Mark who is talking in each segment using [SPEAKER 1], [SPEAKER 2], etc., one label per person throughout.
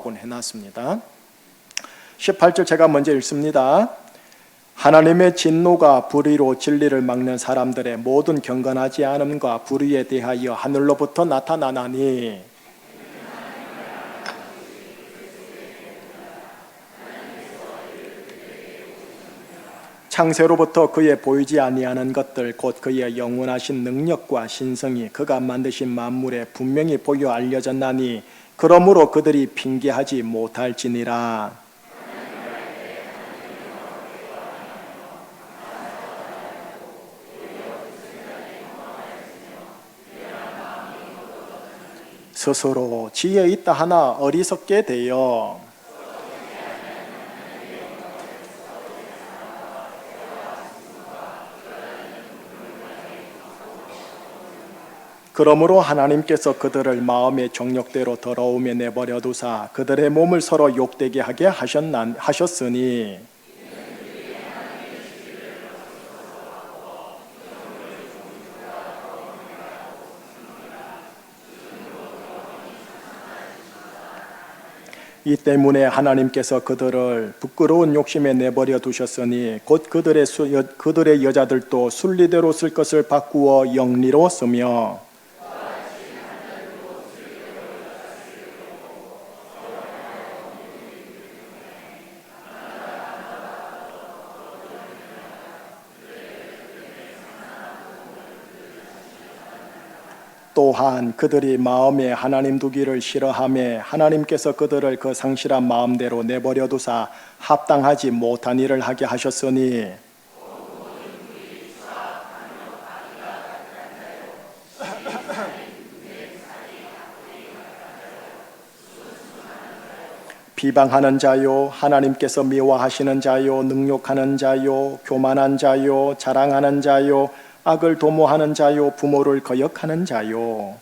[SPEAKER 1] 해놨습니다. 18절 제가 먼저 읽습니다. 하나님의 진노가 불의로 진리를 막는 사람들의 모든 경건하지 않음과 불의에 대하여 하늘로부터 나타나나니 창세로부터 그의 보이지 아니하는 것들 곧 그의 영원하신 능력과 신성이 그가 만드신 만물에 분명히 보여 알려졌나니 그러므로 그들이 핑계하지 못할지니라. 스스로 지혜 있다 하나 어리석게 되어 그러므로 하나님께서 그들을 마음의 정욕대로 더러움에 내버려 두사 그들의 몸을 서로 욕되게 하게 하셨으니 이 때문에 하나님께서 그들을 부끄러운 욕심에 내버려 두셨으니 곧 그들의 여자들도 순리대로 쓸 것을 바꾸어 영리로 쓰며 또한 그들이 마음에 하나님 두기를 싫어하매 하나님께서 그들을 그 상실한 마음대로 내버려 두사 합당하지 못한 일을 하게 하셨으니 비방하는 자요, 하나님께서 미워하시는 자요, 능욕하는 자요, 교만한 자요, 자랑하는 자요, 악을 도모하는 자요, 부모를 거역하는 자요.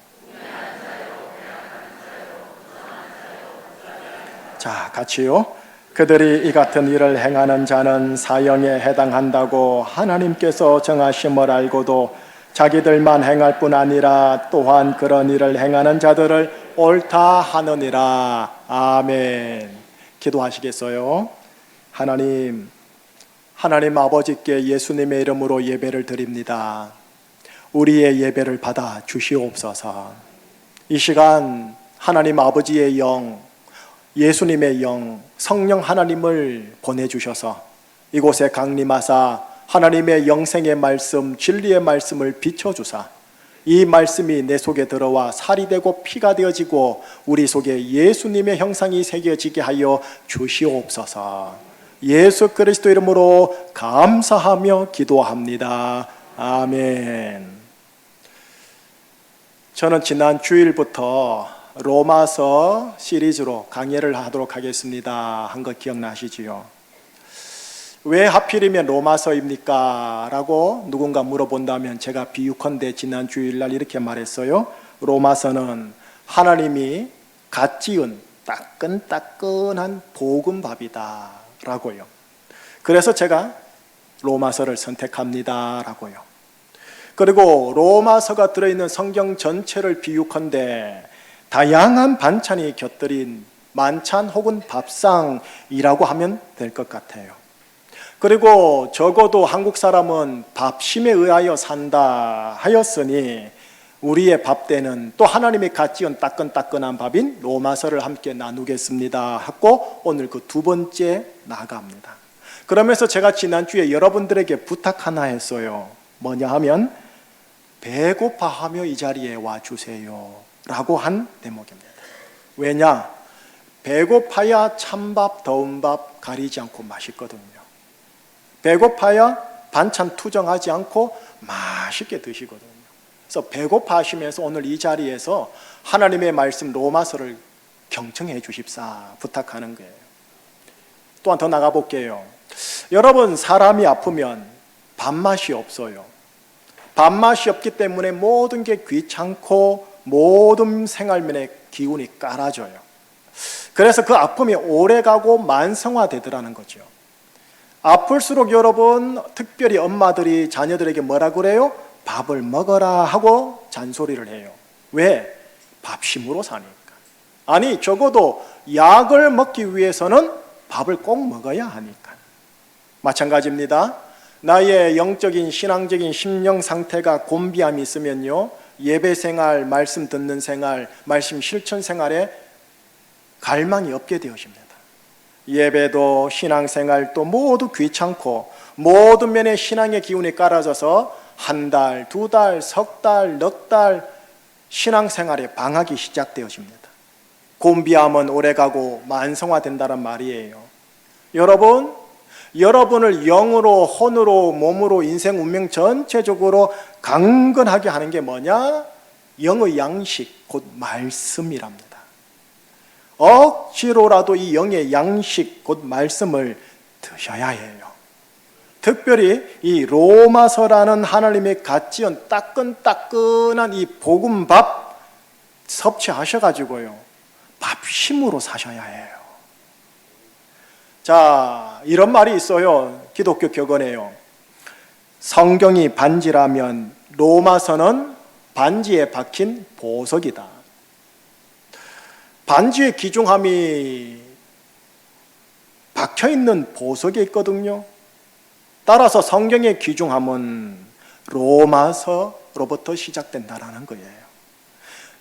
[SPEAKER 1] 자, 같이요. 그들이 이 같은 일을 행하는 자는 사형에 해당한다고 하나님께서 정하심을 알고도 자기들만 행할 뿐 아니라 또한 그런 일을 행하는 자들을 옳다 하느니라. 아멘. 기도하시겠어요? 하나님 아버지께 예수님의 이름으로 예배를 드립니다. 우리의 예배를 받아 주시옵소서. 이 시간 하나님 아버지의 영, 예수님의 영, 성령 하나님을 보내주셔서 이곳에 강림하사 하나님의 영생의 말씀, 진리의 말씀을 비춰주사 이 말씀이 내 속에 들어와 살이 되고 피가 되어지고 우리 속에 예수님의 형상이 새겨지게 하여 주시옵소서. 예수 그리스도 이름으로 감사하며 기도합니다. 아멘. 저는 지난 주일부터 로마서 시리즈로 강의를 하도록 하겠습니다. 한 거 기억나시지요? 왜 하필이면 로마서입니까? 라고 누군가 물어본다면 제가 비유컨대 지난 주일날 이렇게 말했어요. 로마서는 하나님이 갓 지은 따끈따끈한 볶음밥이다 라고요. 그래서 제가 로마서를 선택합니다 라고요. 그리고 로마서가 들어있는 성경 전체를 비유컨대 다양한 반찬이 곁들인 만찬 혹은 밥상이라고 하면 될 것 같아요. 그리고 적어도 한국 사람은 밥심에 의하여 산다 하였으니 우리의 밥대는 또 하나님이 갓 지은 따끈따끈한 밥인 로마서를 함께 나누겠습니다 하고 오늘 그 두 번째 나아갑니다. 그러면서 제가 지난주에 여러분들에게 부탁 하나 했어요. 뭐냐 하면 배고파하며 이 자리에 와주세요 라고 한 대목입니다. 왜냐? 배고파야 찬밥 더운 밥 가리지 않고 맛있거든요. 배고파야 반찬 투정하지 않고 맛있게 드시거든요. 그래서 배고파하시면서 오늘 이 자리에서 하나님의 말씀 로마서를 경청해 주십사 부탁하는 거예요. 또한 더 나가볼게요. 여러분, 사람이 아프면 밥맛이 없어요. 밥맛이 없기 때문에 모든 게 귀찮고 모든 생활면에 기운이 깔아져요. 그래서 그 아픔이 오래가고 만성화되더라는 거죠. 아플수록 여러분, 특별히 엄마들이 자녀들에게 뭐라 그래요? 밥을 먹어라 하고 잔소리를 해요. 왜? 밥심으로 사니까. 아니, 적어도 약을 먹기 위해서는 밥을 꼭 먹어야 하니까. 마찬가지입니다. 나의 영적인 신앙적인 심령 상태가 곤비함이 있으면요, 예배 생활, 말씀 듣는 생활, 말씀 실천 생활에 갈망이 없게 되어집니다. 예배도 신앙생활도 모두 귀찮고 모든 면에 신앙의 기운이 깔아져서 한 달, 두 달, 석 달, 넉 달 신앙생활에 방학이 시작되어집니다. 곤비함은 오래가고 만성화된다는 말이에요. 여러분을 영으로, 혼으로, 몸으로, 인생 운명 전체적으로 강건하게 하는 게 뭐냐? 영의 양식, 곧 말씀이랍니다. 억지로라도 이 영의 양식, 곧 말씀을 드셔야 해요. 특별히 이 로마서라는 하나님의 갓 지은 따끈따끈한 이 복음밥 섭취하셔가지고요, 밥심으로 사셔야 해요. 자, 이런 말이 있어요. 기독교 격언에요. 성경이 반지라면 로마서는 반지에 박힌 보석이다. 반지의 귀중함이 박혀있는 보석에 있거든요. 따라서 성경의 귀중함은 로마서로부터 시작된다는 거예요.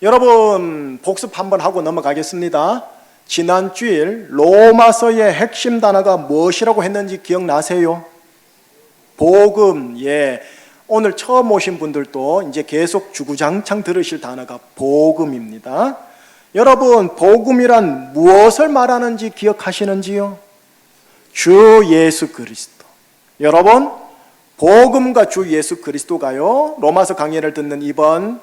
[SPEAKER 1] 여러분, 복습 한번 하고 넘어가겠습니다. 지난 주일 로마서의 핵심 단어가 무엇이라고 했는지 기억나세요? 복음. 예. 오늘 처음 오신 분들도 이제 계속 주구장창 들으실 단어가 복음입니다. 여러분, 복음이란 무엇을 말하는지 기억하시는지요? 주 예수 그리스도. 여러분, 복음과 주 예수 그리스도가요, 로마서 강의를 듣는 이번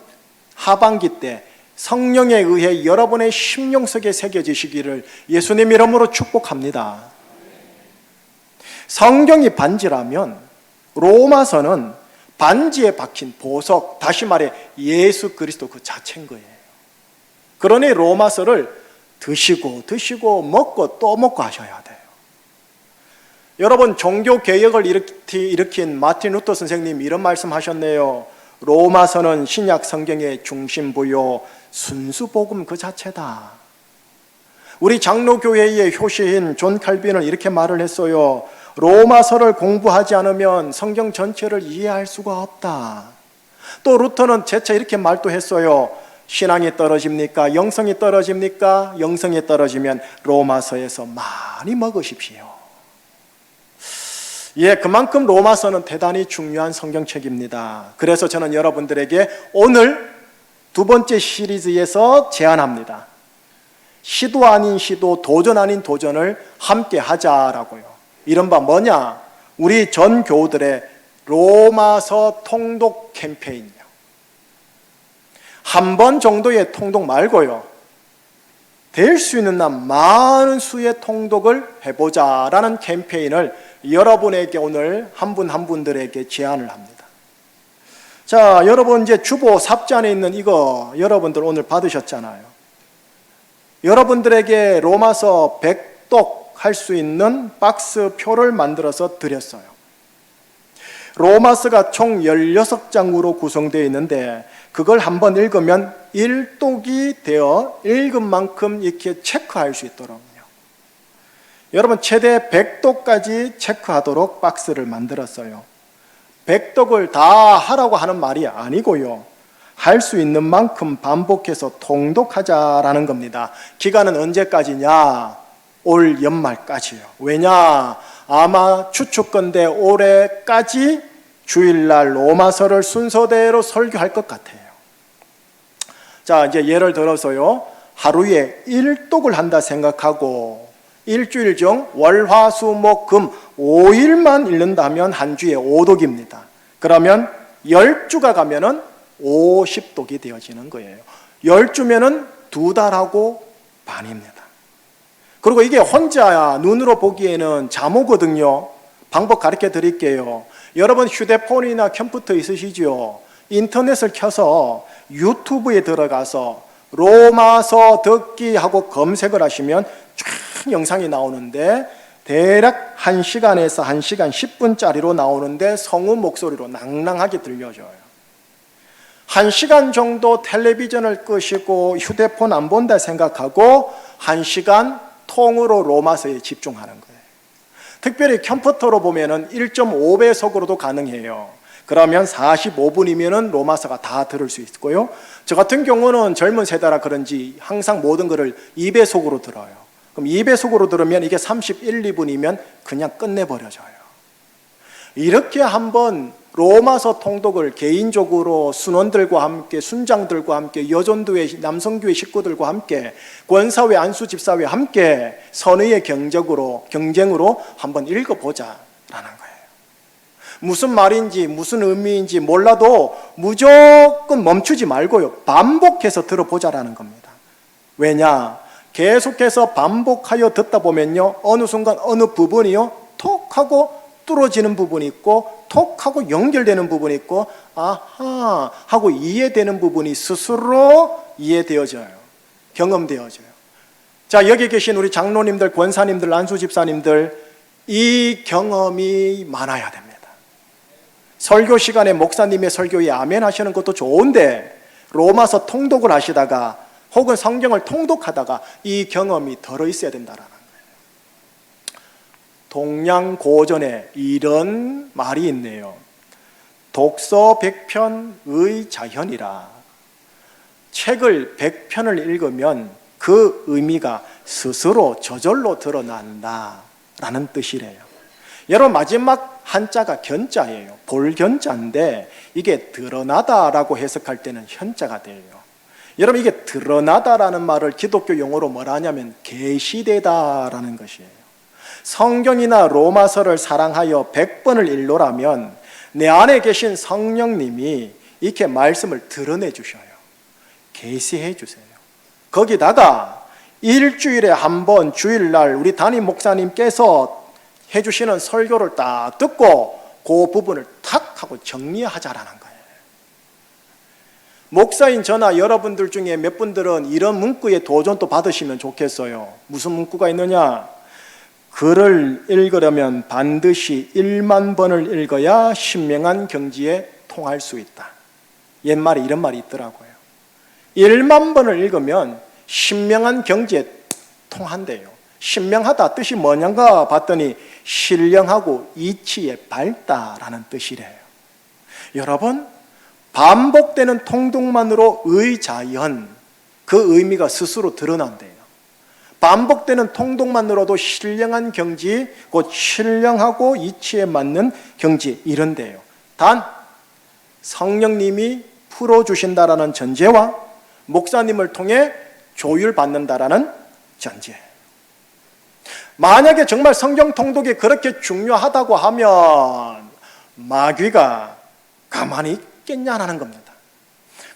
[SPEAKER 1] 하반기 때 성령에 의해 여러분의 심령 속에 새겨지시기를 예수님 이름으로 축복합니다. 성경이 반지라면 로마서는 반지에 박힌 보석, 다시 말해 예수 그리스도 그 자체인 거예요. 그러니 로마서를 드시고 먹고 또 먹고 하셔야 돼요. 여러분, 종교개혁을 일으킨 마틴 루터 선생님이 이런 말씀하셨네요. 로마서는 신약 성경의 중심부요, 순수복음 그 자체다. 우리 장로교회의 효시인 존 칼빈은 이렇게 말을 했어요. 로마서를 공부하지 않으면 성경 전체를 이해할 수가 없다. 또 루터는 재차 이렇게 말도 했어요. 신앙이 떨어집니까? 영성이 떨어집니까? 영성이 떨어지면 로마서에서 많이 먹으십시오. 예, 그만큼 로마서는 대단히 중요한 성경책입니다. 그래서 저는 여러분들에게 오늘 두 번째 시리즈에서 제안합니다. 시도 아닌 시도, 도전 아닌 도전을 함께 하자라고요. 이른바 뭐냐? 우리 전 교우들의 로마서 통독 캠페인이요. 한 번 정도의 통독 말고요, 될 수 있는 한 많은 수의 통독을 해보자라는 캠페인을 여러분에게 오늘 한 분 한 분들에게 제안을 합니다. 자, 여러분 이제 주보 삽잔에 있는 이거 여러분들 오늘 받으셨잖아요. 여러분들에게 로마서 100독 할 수 있는 박스표를 만들어서 드렸어요. 로마서가 총 16장으로 구성되어 있는데 그걸 한번 읽으면 1독이 되어 읽은 만큼 이렇게 체크할 수 있도록요. 여러분, 최대 100독까지 체크하도록 박스를 만들었어요. 100독을 다 하라고 하는 말이 아니고요, 할 수 있는 만큼 반복해서 통독하자라는 겁니다. 기간은 언제까지냐? 올 연말까지요. 왜냐? 아마 추측건대 올해까지 주일날 로마서를 순서대로 설교할 것 같아요. 자, 이제 예를 들어서요, 하루에 1독을 한다 생각하고 일주일 중 월, 화, 수, 목, 금 5일만 읽는다면 한 주에 5독입니다. 그러면 10주가 가면은 50독이 되어지는 거예요. 10주면은 2달하고 반입니다. 그리고 이게 혼자 눈으로 보기에는 잠오거든요. 방법 가르쳐 드릴게요. 여러분 휴대폰이나 컴퓨터 있으시죠? 인터넷을 켜서 유튜브에 들어가서 로마서 듣기 하고 검색을 하시면 쫙 영상이 나오는데 대략 1시간에서 1시간 10분짜리로 나오는데 성우 목소리로 낭낭하게 들려줘요. 1시간 정도 텔레비전을 끄시고 휴대폰 안 본다 생각하고 1시간 통으로 로마서에 집중하는 거예요. 특별히 컴퓨터로 보면은 1.5배속으로도 가능해요. 그러면 45분이면은 로마서가 다 들을 수 있고요. 저 같은 경우는 젊은 세대라 그런지 항상 모든 것을 2배속으로 들어요. 그럼 2배속으로 들으면 이게 31, 2분이면 그냥 끝내버려져요. 이렇게 한번 로마서 통독을 개인적으로 순원들과 함께, 순장들과 함께, 여전도회, 남성교회 식구들과 함께, 권사회, 안수집사회 함께 선의의 경쟁으로 한번 읽어보자라는 거예요. 무슨 말인지 무슨 의미인지 몰라도 무조건 멈추지 말고요, 반복해서 들어보자라는 겁니다. 왜냐? 계속해서 반복하여 듣다 보면요, 어느 순간 어느 부분이요 톡 하고 뚫어지는 부분이 있고 톡 하고 연결되는 부분이 있고 아하 하고 이해되는 부분이 스스로 이해되어져요. 경험되어져요. 자, 여기 계신 우리 장로님들, 권사님들, 안수집사님들, 이 경험이 많아야 됩니다. 설교 시간에 목사님의 설교에 아멘 하시는 것도 좋은데 로마서 통독을 하시다가 혹은 성경을 통독하다가 이 경험이 들어있어야 된다라는 거예요. 동양고전에 이런 말이 있네요. 독서 100편의 자현이라. 책을 100편을 읽으면 그 의미가 스스로 저절로 드러난다라는 뜻이래요. 여러분, 마지막 한자가 견자예요. 볼견자인데 이게 드러나다라고 해석할 때는 현자가 돼요. 여러분, 이게 드러나다라는 말을 기독교 용어로 뭐라 하냐면 계시되다라는 것이에요. 성경이나 로마서를 사랑하여 100번을 읽노라면 내 안에 계신 성령님이 이렇게 말씀을 드러내 주셔요. 계시해 주세요. 거기다가 일주일에 한 번 주일날 우리 담임 목사님께서 해주시는 설교를 딱 듣고 그 부분을 탁 하고 정리하자라는 거예요. 목사인 저나 여러분들 중에 몇 분들은 이런 문구에 도전도 받으시면 좋겠어요. 무슨 문구가 있느냐? 글을 읽으려면 반드시 1만 번을 읽어야 신명한 경지에 통할 수 있다. 옛말에 이런 말이 있더라고요. 1만 번을 읽으면 신명한 경지에 통한대요. 신명하다 뜻이 뭐냐가 봤더니 신령하고 이치에 밝다라는 뜻이래요. 여러분, 반복되는 통독만으로 의자연, 그 의미가 스스로 드러난대요. 반복되는 통독만으로도 신령한 경지, 곧 신령하고 이치에 맞는 경지, 이런데요. 단 성령님이 풀어주신다라는 전제와 목사님을 통해 조율받는다라는 전제. 만약에 정말 성경 통독이 그렇게 중요하다고 하면 마귀가 가만히 있겠냐라는 겁니다.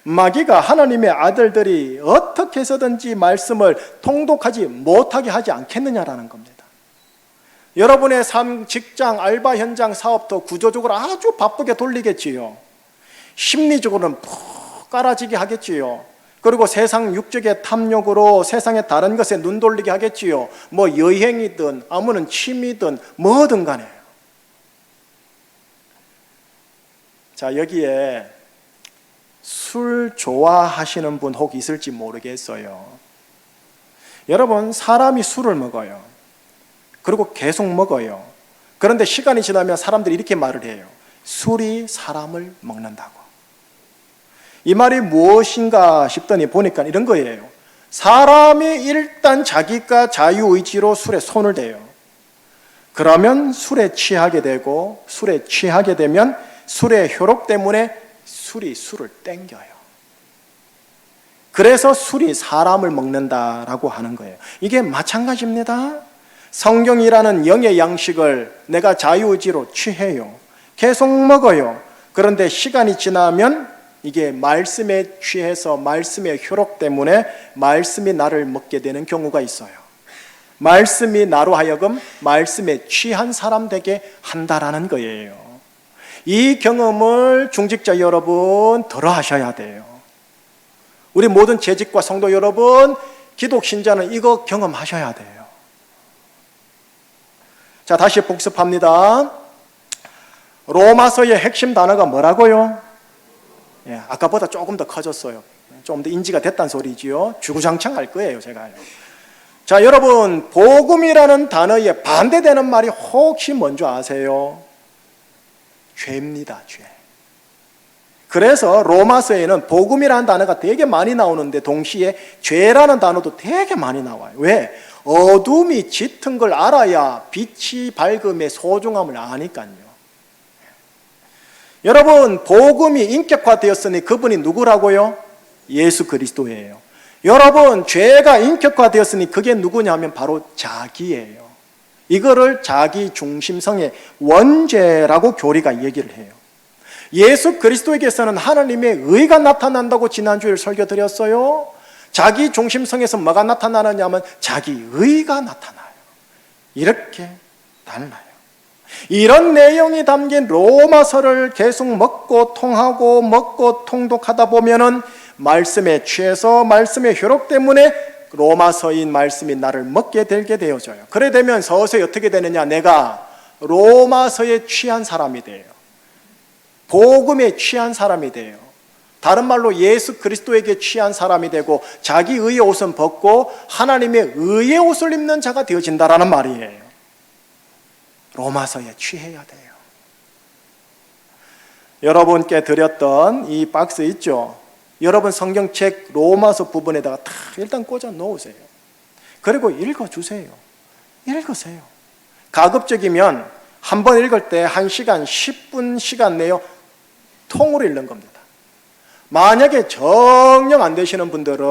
[SPEAKER 1] 마귀가 하나님의 아들들이 어떻게 해서든지 말씀을 통독하지 못하게 하지 않겠느냐라는 겁니다. 여러분의 삶, 직장, 알바 현장, 사업도 구조적으로 아주 바쁘게 돌리겠지요. 심리적으로는 푹 깔아지게 하겠지요. 그리고 세상 육적의 탐욕으로 세상의 다른 것에 눈 돌리게 하겠지요. 뭐 여행이든 아무런 취미든 뭐든 간에. 자, 여기에 술 좋아하시는 분 혹 있을지 모르겠어요. 여러분, 사람이 술을 먹어요. 그리고 계속 먹어요. 그런데 시간이 지나면 사람들이 이렇게 말을 해요. 술이 사람을 먹는다고. 이 말이 무엇인가 싶더니 보니까 이런 거예요. 사람이 일단 자기가 자유의지로 술에 손을 대요. 그러면 술에 취하게 되고, 술에 취하게 되면 술의 효력 때문에 술이 술을 땡겨요. 그래서 술이 사람을 먹는다라고 하는 거예요. 이게 마찬가지입니다. 성경이라는 영의 양식을 내가 자유의지로 취해요. 계속 먹어요. 그런데 시간이 지나면 이게 말씀에 취해서 말씀의 효력 때문에 말씀이 나를 먹게 되는 경우가 있어요. 말씀이 나로 하여금 말씀에 취한 사람 되게 한다라는 거예요. 이 경험을 중직자 여러분 들어 하셔야 돼요. 우리 모든 재직과 성도 여러분, 기독 신자는 이거 경험하셔야 돼요. 자, 다시 복습합니다. 로마서의 핵심 단어가 뭐라고요? 예, 아까보다 조금 더 커졌어요. 좀 더 인지가 됐다는 소리지요. 주구장창 할 거예요, 제가요. 자, 여러분, 복음이라는 단어에 반대되는 말이 혹시 뭔지 아세요? 죄입니다, 죄. 그래서 로마서에는 복음이라는 단어가 되게 많이 나오는데 동시에 죄라는 단어도 되게 많이 나와요. 왜? 어둠이 짙은 걸 알아야 빛이 밝음의 소중함을 아니까요. 여러분, 복음이 인격화되었으니 그분이 누구라고요? 예수 그리스도예요. 여러분, 죄가 인격화되었으니 그게 누구냐면 바로 자기예요. 이거를 자기 중심성의 원죄라고 교리가 얘기를 해요. 예수 그리스도에게서는 하나님의 의가 나타난다고 지난주에 설교드렸어요. 자기 중심성에서 뭐가 나타나느냐면 자기 의가 나타나요. 이렇게 달라요. 이런 내용이 담긴 로마서를 계속 먹고 통하고 먹고 통독하다 보면은 말씀에 취해서 말씀의 효력 때문에 로마서인 말씀이 나를 먹게 되게 되어져요. 그래 되면 서서히 어떻게 되느냐? 내가 로마서에 취한 사람이 돼요. 복음에 취한 사람이 돼요. 다른 말로 예수 그리스도에게 취한 사람이 되고 자기 의의 옷은 벗고 하나님의 의의 옷을 입는 자가 되어진다라는 말이에요. 로마서에 취해야 돼요. 여러분께 드렸던 이 박스 있죠? 여러분 성경책 로마서 부분에다가 다 일단 꽂아 놓으세요. 그리고 읽어주세요. 읽으세요. 가급적이면 한 번 읽을 때 1시간, 10분 시간 내요 통으로 읽는 겁니다. 만약에 정령 안 되시는 분들은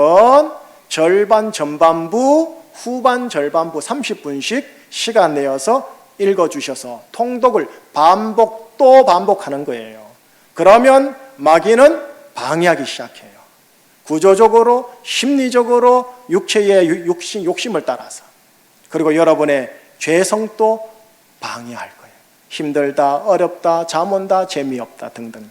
[SPEAKER 1] 절반 전반부, 후반 절반부 30분씩 시간 내어서 읽어주셔서 통독을 반복 또 반복하는 거예요. 그러면 마귀는 방해하기 시작해요. 구조적으로, 심리적으로, 육체의 욕심을 따라서. 그리고 여러분의 죄성도 방해할 거예요. 힘들다, 어렵다, 잠 온다, 재미없다 등등등.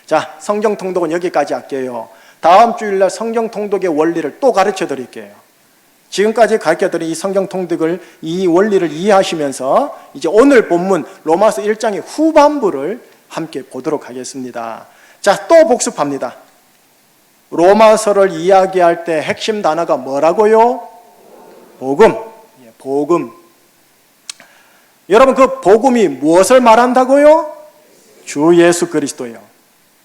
[SPEAKER 1] 자, 성경 통독은 여기까지 할게요. 다음 주일날 성경 통독의 원리를 또 가르쳐 드릴게요. 지금까지 가르쳐드린 이 성경 통독을, 이 원리를 이해하시면서 이제 오늘 본문 로마서 1장의 후반부를 함께 보도록 하겠습니다. 자, 또 복습합니다. 로마서를 이야기할 때 핵심 단어가 뭐라고요? 복음. 복음. 여러분, 그 복음이 무엇을 말한다고요? 주 예수 그리스도요.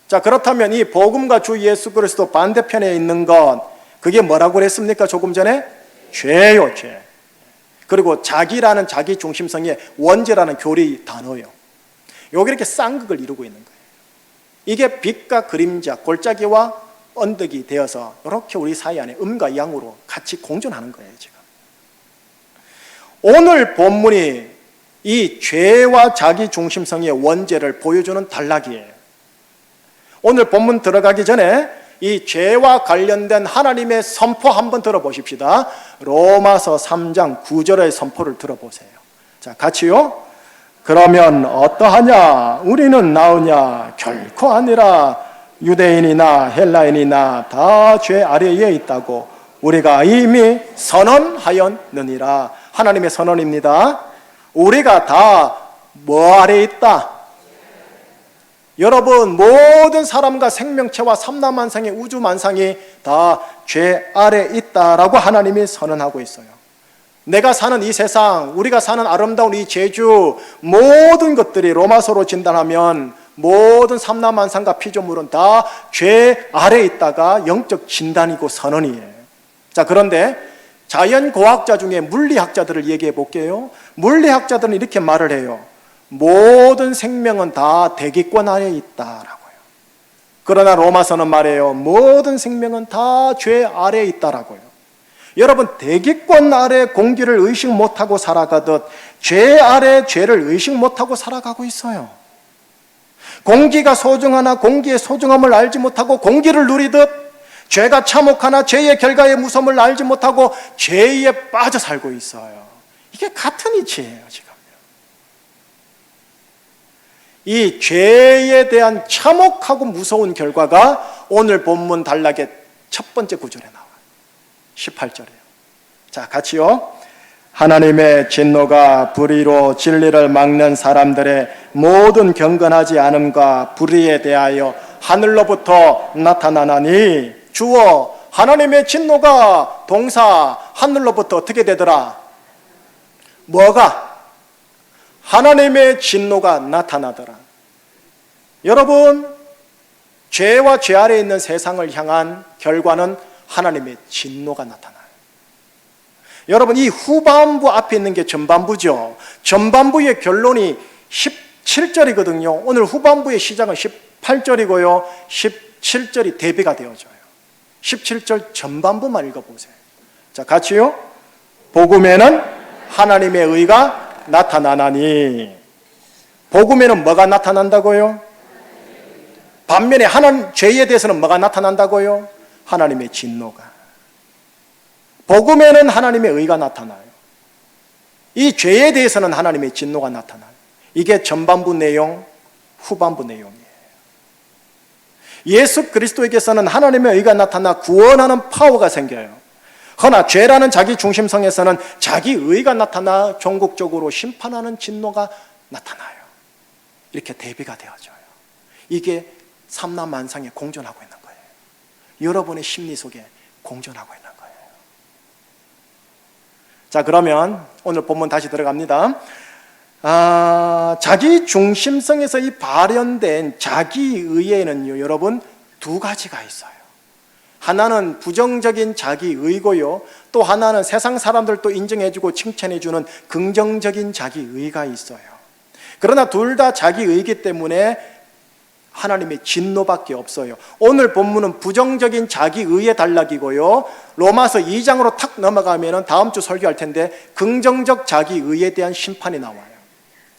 [SPEAKER 1] 자, 그렇다면 이 복음과 주 예수 그리스도 반대편에 있는 것, 그게 뭐라고 그랬습니까? 조금 전에? 죄요, 죄. 그리고 자기라는 자기 중심성의 원죄라는 교리 단어요. 여기 이렇게 쌍극을 이루고 있는 거예요. 이게 빛과 그림자, 골짜기와 언덕이 되어서 이렇게 우리 사이 안에 음과 양으로 같이 공존하는 거예요, 지금. 오늘 본문이 이 죄와 자기 중심성의 원죄를 보여주는 단락이에요. 오늘 본문 들어가기 전에 이 죄와 관련된 하나님의 선포 한번 들어보십시다. 로마서 3장 9절의 선포를 들어보세요. 자, 같이요. 그러면 어떠하냐? 우리는 나으냐? 결코 아니라 유대인이나 헬라인이나 다 죄 아래에 있다고 우리가 이미 선언하였느니라. 하나님의 선언입니다. 우리가 다 뭐 아래에 있다? 여러분, 모든 사람과 생명체와 삼라만상의 우주만상이 다 죄 아래 있다라고 하나님이 선언하고 있어요. 내가 사는 이 세상, 우리가 사는 아름다운 이 제주, 모든 것들이 로마서로 진단하면 모든 삼라만상과 피조물은 다 죄 아래 있다가 영적 진단이고 선언이에요. 자, 그런데 자연과학자 중에 물리학자들을 얘기해 볼게요. 물리학자들은 이렇게 말을 해요. 모든 생명은 다 대기권 아래에 있다라고요. 그러나 로마서는 말해요. 모든 생명은 다 죄 아래에 있다라고요. 여러분, 대기권 아래 공기를 의식 못하고 살아가듯 죄 아래 죄를 의식 못하고 살아가고 있어요. 공기가 소중하나 공기의 소중함을 알지 못하고 공기를 누리듯 죄가 참혹하나 죄의 결과의 무서움을 알지 못하고 죄에 빠져 살고 있어요. 이게 같은 이치예요, 지금. 이 죄에 대한 참혹하고 무서운 결과가 오늘 본문 단락의 첫 번째 구절에 나와요. 18절에요. 자, 같이요. 하나님의 진노가 불의로 진리를 막는 사람들의 모든 경건하지 않음과 불의에 대하여 하늘로부터 나타나나니. 주어 하나님의 진노가 동사 하늘로부터 어떻게 되더라? 뭐가? 하나님의 진노가 나타나더라. 여러분, 죄와 죄 아래에 있는 세상을 향한 결과는 하나님의 진노가 나타나요. 여러분, 이 후반부 앞에 있는 게 전반부죠. 전반부의 결론이 17절이거든요. 오늘 후반부의 시작은 18절이고요. 17절이 대비가 되어져요. 17절 전반부만 읽어보세요. 자, 같이요. 복음에는 하나님의 의가 나타나나니. 복음에는 뭐가 나타난다고요? 반면에 하나님 죄에 대해서는 뭐가 나타난다고요? 하나님의 진노가. 복음에는 하나님의 의가 나타나요. 이 죄에 대해서는 하나님의 진노가 나타나요. 이게 전반부 내용, 후반부 내용이에요. 예수 그리스도에게서는 하나님의 의가 나타나 구원하는 파워가 생겨요. 그러나 죄라는 자기 중심성에서는 자기 의가 나타나 종국적으로 심판하는 진노가 나타나요. 이렇게 대비가 되어져요. 이게 삼라만상에 공존하고 있는 거예요. 여러분의 심리 속에 공존하고 있는 거예요. 자, 그러면 오늘 본문 다시 들어갑니다. 자기 중심성에서 이 발현된 자기의에는요, 여러분, 두 가지가 있어요. 하나는 부정적인 자기의고요, 또 하나는 세상 사람들도 인정해주고 칭찬해주는 긍정적인 자기의가 있어요. 그러나 둘 다 자기의이기 때문에 하나님의 진노밖에 없어요. 오늘 본문은 부정적인 자기의의 단락이고요, 로마서 2장으로 탁 넘어가면 다음 주 설교할 텐데 긍정적 자기의에 대한 심판이 나와요.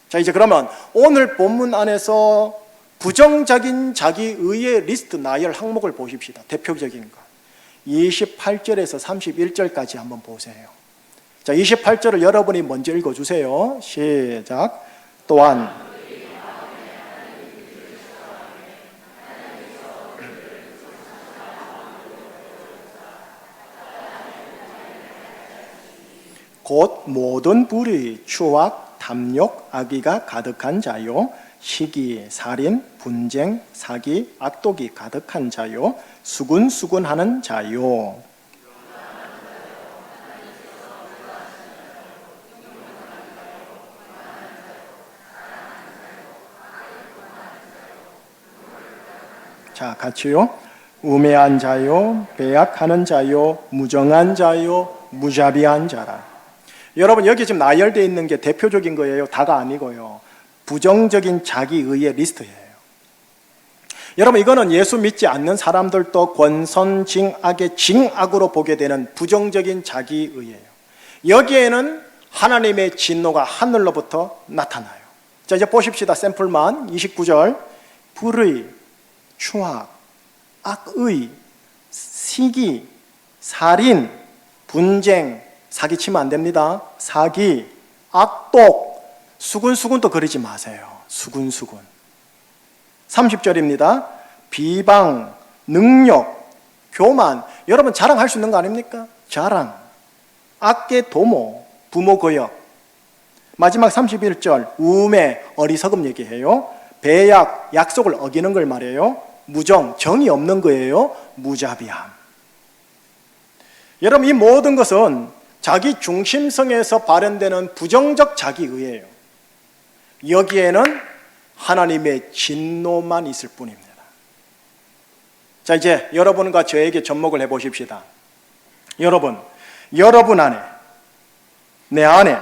[SPEAKER 1] 자, 이제 그러면 오늘 본문 안에서 부정적인 자기의의 리스트 나열 항목을 보십시다. 대표적인 거 28절에서 31절까지 한번 보세요. 자, 28절을 여러분이 먼저 읽어주세요. 시작. 또한 곧 모든 불의, 추악, 탐욕, 악의가 가득한 자요, 시기, 살인, 분쟁, 사기, 악독이 가득한 자요, 수군수군하는 자요. 자, 같이요. 우매한 자요, 배약하는 자요, 무정한 자요, 무자비한 자라. 여러분, 여기 지금 나열되어 있는 게 대표적인 거예요. 다가 아니고요. 부정적인 자기의의 리스트예요. 여러분, 이거는 예수 믿지 않는 사람들도 권선징악의 징악으로 보게 되는 부정적인 자기의예요. 여기에는 하나님의 진노가 하늘로부터 나타나요. 자, 이제 보십시다. 샘플만 29절. 불의, 추악, 악의, 시기, 살인, 분쟁, 사기치면 안 됩니다. 사기, 악독, 수군수군도 그러지 마세요. 수군수군. 30절입니다. 비방, 능욕, 교만. 여러분 자랑할 수 있는 거 아닙니까? 자랑. 악계 도모, 부모 거역. 마지막 31절. 우매, 어리석음 얘기해요. 배약, 약속을 어기는 걸 말해요. 무정, 정이 없는 거예요. 무자비함. 여러분, 이 모든 것은 자기 중심성에서 발현되는 부정적 자기의예요. 여기에는 하나님의 진노만 있을 뿐입니다. 자, 이제 여러분과 저에게 접목을 해보십시다. 여러분 안에, 내 안에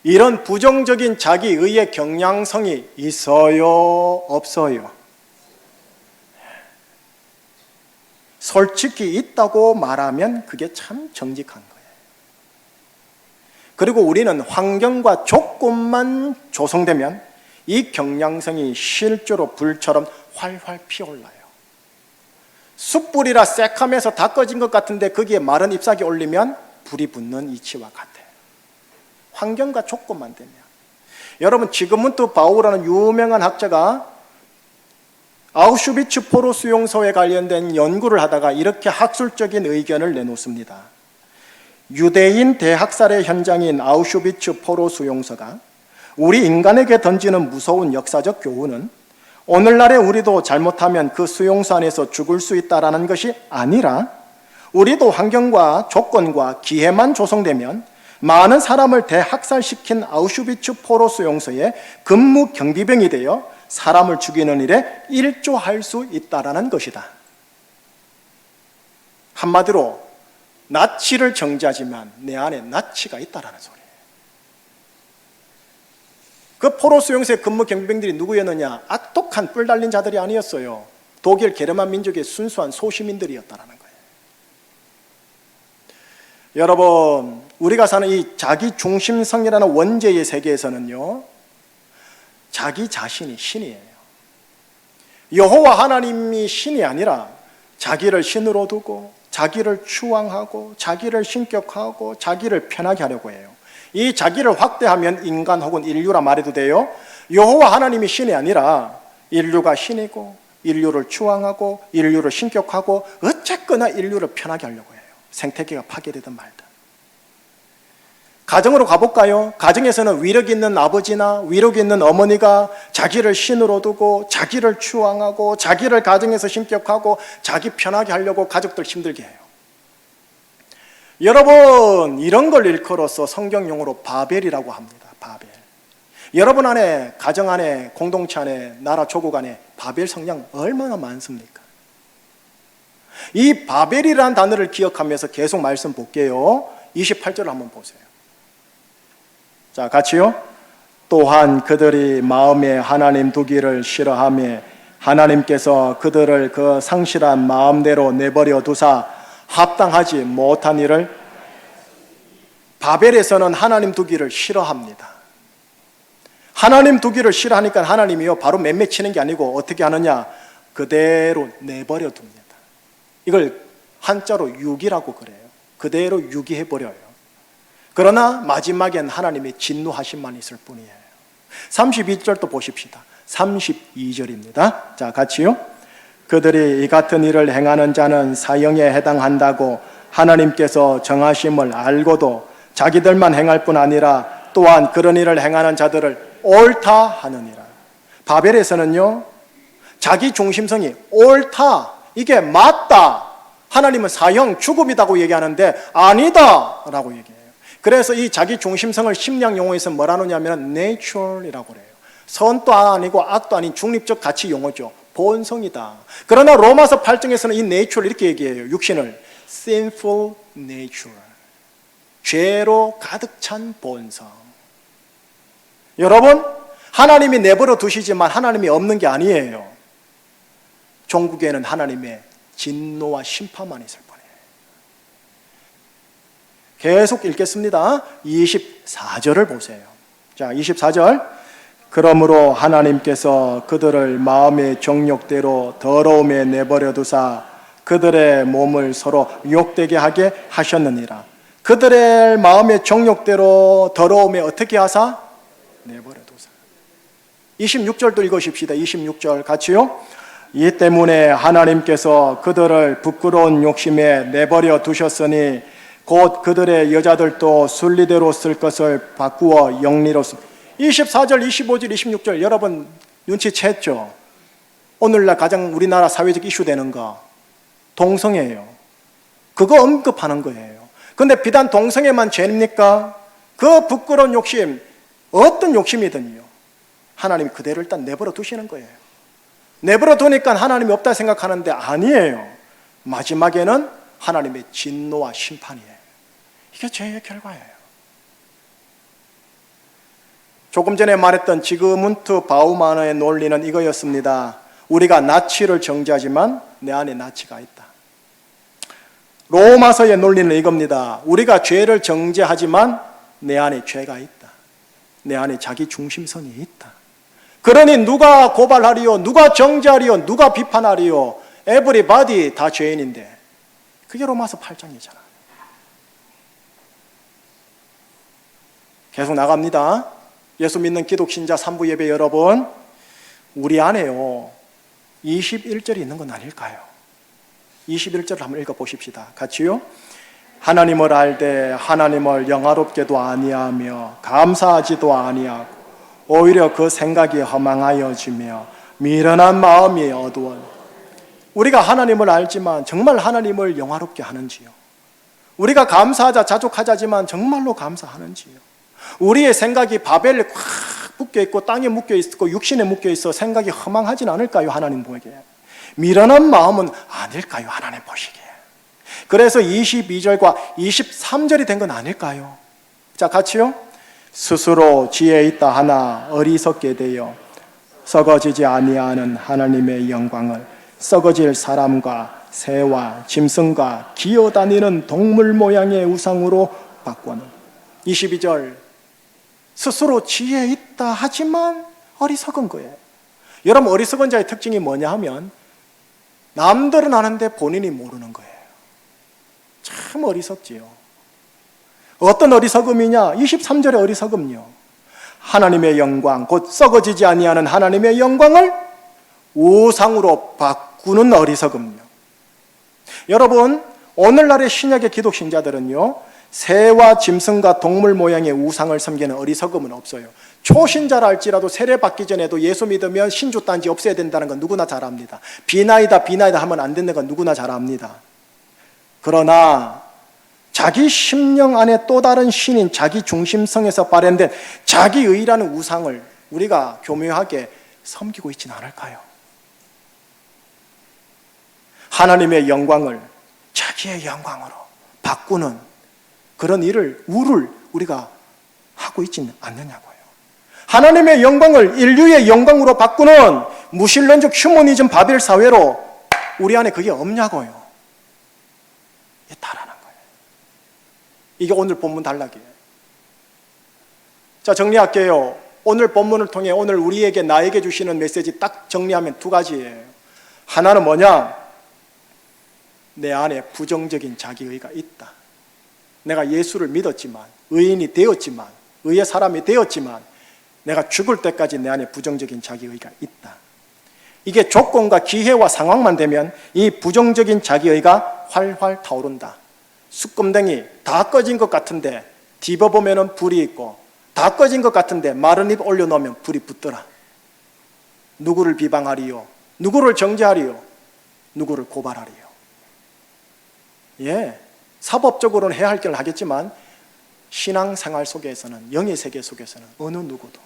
[SPEAKER 1] 이런 부정적인 자기의의 경향성이 있어요? 없어요? 솔직히 있다고 말하면 그게 참 정직한 거예요. 그리고 우리는 환경과 조건만 조성되면 이 경향성이 실제로 불처럼 활활 피어올라요. 숯불이라 새카매서 다 꺼진 것 같은데 거기에 마른 잎사귀 올리면 불이 붙는 이치와 같아요. 환경과 조건만 되면. 여러분, 지금은또 바우라는 유명한 학자가 아우슈비츠 포로 수용소에 관련된 연구를 하다가 이렇게 학술적인 의견을 내놓습니다. 유대인 대학살의 현장인 아우슈비츠 포로 수용소가 우리 인간에게 던지는 무서운 역사적 교훈은 오늘날에 우리도 잘못하면 그 수용소 안에서 죽을 수 있다라는 것이 아니라 우리도 환경과 조건과 기회만 조성되면 많은 사람을 대학살시킨 아우슈비츠 포로 수용소의 근무 경비병이 되어 사람을 죽이는 일에 일조할 수 있다라는 것이다. 한마디로 나치를 정죄하지만 내 안에 나치가 있다라는 소리예요. 그 포로 수용소의 근무 경비병들이 누구였느냐? 악독한 뿔 달린 자들이 아니었어요. 독일 게르만 민족의 순수한 소시민들이었다라는 거예요. 여러분, 우리가 사는 이 자기중심성이라는 원죄의 세계에서는요, 자기 자신이 신이에요. 여호와 하나님이 신이 아니라 자기를 신으로 두고 자기를 추앙하고 자기를 신격하고 자기를 편하게 하려고 해요. 이 자기를 확대하면 인간 혹은 인류라 말해도 돼요. 여호와 하나님이 신이 아니라 인류가 신이고 인류를 추앙하고 인류를 신격하고 어쨌거나 인류를 편하게 하려고 해요. 생태계가 파괴되든 말든. 가정으로 가볼까요? 가정에서는 위력 있는 아버지나 위력 있는 어머니가 자기를 신으로 두고 자기를 추앙하고 자기를 가정에서 신격하고 자기 편하게 하려고 가족들 힘들게 해요. 여러분, 이런 걸 일컬어서 성경용어로 바벨이라고 합니다. 바벨. 여러분 안에, 가정 안에, 공동체 안에, 나라 조국 안에 바벨 성향 얼마나 많습니까? 이 바벨이라는 단어를 기억하면서 계속 말씀 볼게요. 28절 한번 보세요. 자, 같이요. 또한 그들이 마음에 하나님 두기를 싫어하며 하나님께서 그들을 그 상실한 마음대로 내버려 두사 합당하지 못한 일을. 바벨에서는 하나님 두기를 싫어합니다. 하나님 두기를 싫어하니까 하나님이요 바로 맴매치는 게 아니고 어떻게 하느냐? 그대로 내버려 둡니다. 이걸 한자로 유기라고 그래요. 그대로 유기해버려요. 그러나 마지막엔 하나님의 진노하심만 있을 뿐이에요. 32절도 보십시다. 32절입니다. 자, 같이요. 그들이 이 같은 일을 행하는 자는 사형에 해당한다고 하나님께서 정하심을 알고도 자기들만 행할 뿐 아니라 또한 그런 일을 행하는 자들을 옳다 하느니라. 바벨에서는요, 자기 중심성이 옳다, 이게 맞다, 하나님은 사형, 죽음이라고 얘기하는데 아니다 라고 얘기해요. 그래서 이 자기 중심성을 심리학 용어에서 뭐라 하느냐면 natural이라고 그래요. 선도 아니고 악도 아닌 중립적 가치 용어죠. 본성이다. 그러나 로마서 8장에서는 이 natural 이렇게 얘기해요. 육신을 sinful nature, 죄로 가득 찬 본성. 여러분, 하나님이 내버려 두시지만 하나님이 없는 게 아니에요. 종국에는 하나님의 진노와 심판만 있을 뿐이에요. 계속 읽겠습니다. 24절을 보세요. 자, 24절. 그러므로 하나님께서 그들을 마음의 정욕대로 더러움에 내버려 두사 그들의 몸을 서로 욕되게 하게 하셨느니라. 그들의 마음의 정욕대로 더러움에 어떻게 하사? 내버려 두사. 26절도 읽으십시다. 26절 같이요. 이 때문에 하나님께서 그들을 부끄러운 욕심에 내버려 두셨으니 곧 그들의 여자들도 순리대로 쓸 것을 바꾸어 영리로 24절, 25절, 26절 여러분 눈치챘죠? 오늘날 가장 우리나라 사회적 이슈 되는 거 동성애예요. 그거 언급하는 거예요. 근데 비단 동성애만 죄입니까? 그 부끄러운 욕심, 어떤 욕심이든요, 하나님이 그대로 일단 내버려 두시는 거예요. 내버려 두니까 하나님이 없다 생각하는데 아니에요. 마지막에는 하나님의 진노와 심판이에요. 이게 죄의 결과예요. 조금 전에 말했던 지그문트 바우마너의 논리는 이거였습니다. 우리가 나치를 정죄하지만 내 안에 나치가 있다. 로마서의 논리는 이겁니다. 우리가 죄를 정죄하지만 내 안에 죄가 있다. 내 안에 자기 중심성이 있다. 그러니 누가 고발하리요, 누가 정죄하리요, 누가 비판하리요, everybody 다 죄인인데, 그게 로마서 8장이잖아. 계속 나갑니다. 예수 믿는 기독신자 3부 예배 여러분, 우리 안에요 21절이 있는 건 아닐까요? 21절을 한번 읽어보십시다. 같이요. 하나님을 알되 하나님을 영화롭게도 아니하며 감사하지도 아니하고 오히려 그 생각이 허망하여지며 미련한 마음이 어두워. 우리가 하나님을 알지만 정말 하나님을 영화롭게 하는지요? 우리가 감사하자 자족하자지만 정말로 감사하는지요? 우리의 생각이 바벨에 꽉 묶여 있고 땅에 묶여 있고 육신에 묶여 있어 생각이 허망하진 않을까요? 하나님 보기에 미련한 마음은 아닐까요? 하나님 보시기에. 그래서 22절과 23절이 된 건 아닐까요? 자, 같이요. 스스로 지혜 있다 하나 어리석게 되어 썩어지지 아니하는 하나님의 영광을 썩어질 사람과 새와 짐승과 기어다니는 동물 모양의 우상으로 바꾸는. 22절, 스스로 지혜 있다 하지만 어리석은 거예요. 여러분, 어리석은 자의 특징이 뭐냐 하면 남들은 아는데 본인이 모르는 거예요. 참 어리석지요. 어떤 어리석음이냐? 23절의 어리석음요. 하나님의 영광, 곧 썩어지지 아니하는 하나님의 영광을 우상으로 바꾸는 어리석음요. 여러분, 오늘날의 신약의 기독 신자들은요, 새와 짐승과 동물 모양의 우상을 섬기는 어리석음은 없어요. 초신자라 할지라도 세례 받기 전에도 예수 믿으면 신주 딴지 없애야 된다는 건 누구나 잘 압니다. 비나이다 하면 안 되는 건 누구나 잘 압니다. 그러나 자기 심령 안에 또 다른 신인 자기 중심성에서 발현된 자기의라는 우상을 우리가 교묘하게 섬기고 있지는 않을까요? 하나님의 영광을 자기의 영광으로 바꾸는 그런 우를 우리가 하고 있지는 않느냐고요. 하나님의 영광을 인류의 영광으로 바꾸는 무신론적 휴머니즘 바벨 사회로 우리 안에 그게 없냐고요. 이게 다라는 거예요. 이게 오늘 본문 단락이에요. 자, 정리할게요. 오늘 본문을 통해 오늘 나에게 주시는 메시지 딱 정리하면 두 가지예요. 하나는 뭐냐? 내 안에 부정적인 자기의가 있다. 내가 예수를 믿었지만, 의인이 되었지만, 의의 사람이 되었지만 내가 죽을 때까지 내 안에 부정적인 자기의가 있다. 이게 조건과 기회와 상황만 되면 이 부정적인 자기의가 활활 타오른다. 숯검댕이 다 꺼진 것 같은데 뒤집어보면 불이 있고, 다 꺼진 것 같은데 마른 잎 올려놓으면 불이 붙더라. 누구를 비방하리요? 누구를 정죄하리요? 누구를 고발하리요? 예, 사법적으로는 해야 할 길을 하겠지만 신앙생활 속에서는, 영의 세계 속에서는 어느 누구도.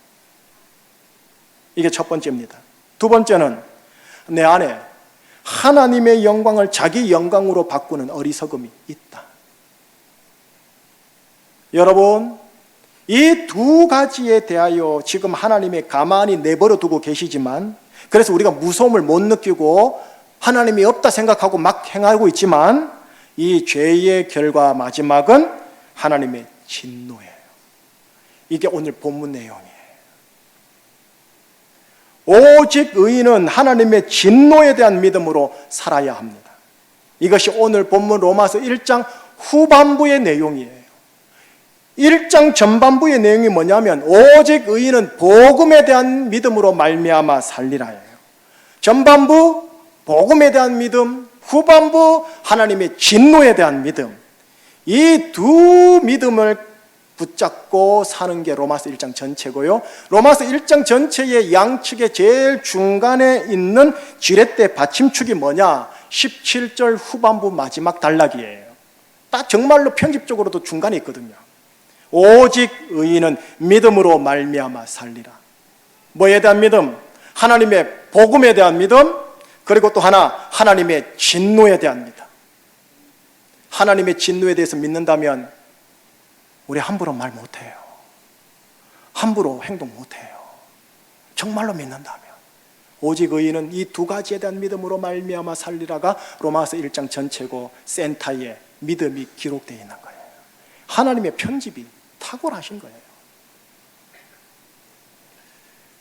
[SPEAKER 1] 이게 첫 번째입니다. 두 번째는 내 안에 하나님의 영광을 자기 영광으로 바꾸는 어리석음이 있다. 여러분, 이 두 가지에 대하여 지금 하나님이 가만히 내버려 두고 계시지만, 그래서 우리가 무서움을 못 느끼고 하나님이 없다 생각하고 막 행하고 있지만, 이 죄의 결과 마지막은 하나님의 진노예요. 이게 오늘 본문 내용이에요. 오직 의인은 하나님의 진노에 대한 믿음으로 살아야 합니다. 이것이 오늘 본문 로마서 1장 후반부의 내용이에요. 1장 전반부의 내용이 뭐냐면 오직 의인은 복음에 대한 믿음으로 말미암아 살리라예요. 전반부 복음에 대한 믿음, 후반부 하나님의 진노에 대한 믿음. 이 두 믿음을 붙잡고 사는 게 로마서 1장 전체고요. 로마서 1장 전체의 양측의 제일 중간에 있는 지렛대 받침축이 뭐냐? 17절 후반부 마지막 단락이에요. 딱 정말로 편집적으로도 중간에 있거든요. 오직 의인은 믿음으로 말미암아 살리라. 뭐에 대한 믿음? 하나님의 복음에 대한 믿음, 그리고 또 하나 하나님의 진노에 대한 믿음. 하나님의 진노에 대해서 믿는다면 우리 함부로 말 못해요. 함부로 행동 못해요. 정말로 믿는다면. 오직 의인은 이 두 가지에 대한 믿음으로 말미암아 살리라가 로마서 1장 전체고 센터에 믿음이 기록되어 있는 거예요. 하나님의 편집이 탁월하신 거예요.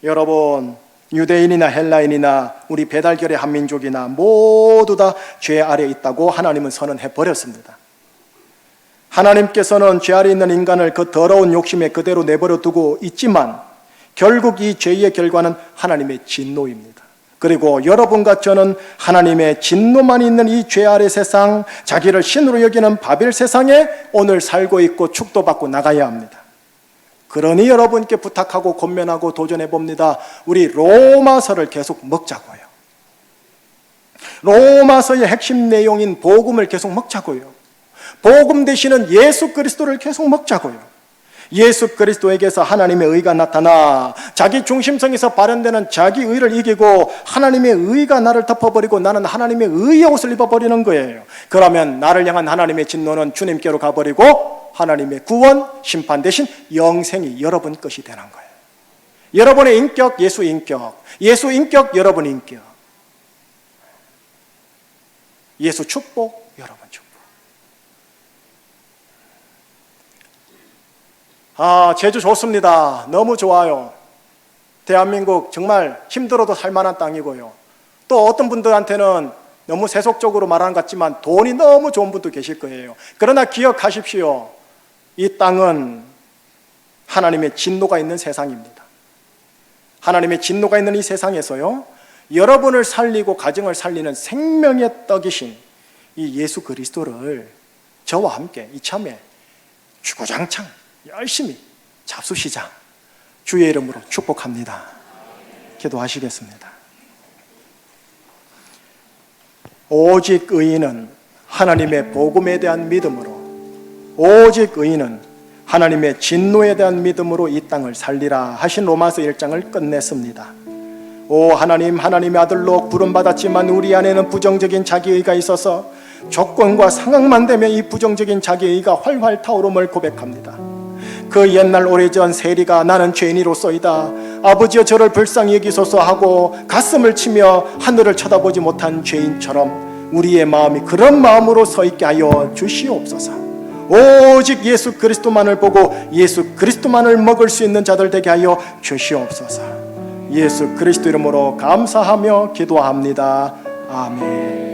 [SPEAKER 1] 여러분, 유대인이나 헬라인이나 우리 배달결의 한민족이나 모두 다 죄 아래에 있다고 하나님은 선언해 버렸습니다. 하나님께서는 죄 아래에 있는 인간을 그 더러운 욕심에 그대로 내버려 두고 있지만 결국 이 죄의 결과는 하나님의 진노입니다. 그리고 여러분과 저는 하나님의 진노만 있는 이 죄 아래 세상, 자기를 신으로 여기는 바벨 세상에 오늘 살고 있고 축도받고 나가야 합니다. 그러니 여러분께 부탁하고 권면하고 도전해 봅니다. 우리 로마서를 계속 먹자고요. 로마서의 핵심 내용인 복음을 계속 먹자고요. 복음 되시는 예수 그리스도를 계속 먹자고요. 예수 그리스도에게서 하나님의 의가 나타나 자기 중심성에서 발현되는 자기 의를 이기고 하나님의 의가 나를 덮어버리고 나는 하나님의 의의 옷을 입어버리는 거예요. 그러면 나를 향한 하나님의 진노는 주님께로 가버리고 하나님의 구원, 심판 대신 영생이 여러분 것이 되는 거예요. 여러분의 인격, 예수 인격, 예수 인격, 여러분 인격, 예수 축복, 여러분 축복. 제주 좋습니다. 너무 좋아요. 대한민국 정말 힘들어도 살만한 땅이고요. 또 어떤 분들한테는 너무 세속적으로 말하는 것 같지만 돈이 너무 좋은 분도 계실 거예요. 그러나 기억하십시오. 이 땅은 하나님의 진노가 있는 세상입니다. 하나님의 진노가 있는 이 세상에서요, 여러분을 살리고 가정을 살리는 생명의 떡이신 이 예수 그리스도를 저와 함께 이참에 주구장창 열심히 잡수시자. 주의 이름으로 축복합니다. 기도하시겠습니다. 오직 의인은 하나님의 복음에 대한 믿음으로, 오직 의인은 하나님의 진노에 대한 믿음으로 이 땅을 살리라 하신 로마서 1장을 끝냈습니다. 오 하나님, 하나님의 아들로 부름받았지만 우리 안에는 부정적인 자기의가 있어서 조건과 상황만 되면 이 부정적인 자기의가 활활 타오름을 고백합니다. 그 옛날 오래전 세리가 나는 죄인이로소이다, 아버지여 저를 불쌍히 여기소서 하고 가슴을 치며 하늘을 쳐다보지 못한 죄인처럼 우리의 마음이 그런 마음으로 서 있게 하여 주시옵소서. 오직 예수 그리스도만을 보고 예수 그리스도만을 먹을 수 있는 자들 되게 하여 주시옵소서. 예수 그리스도 이름으로 감사하며 기도합니다. 아멘.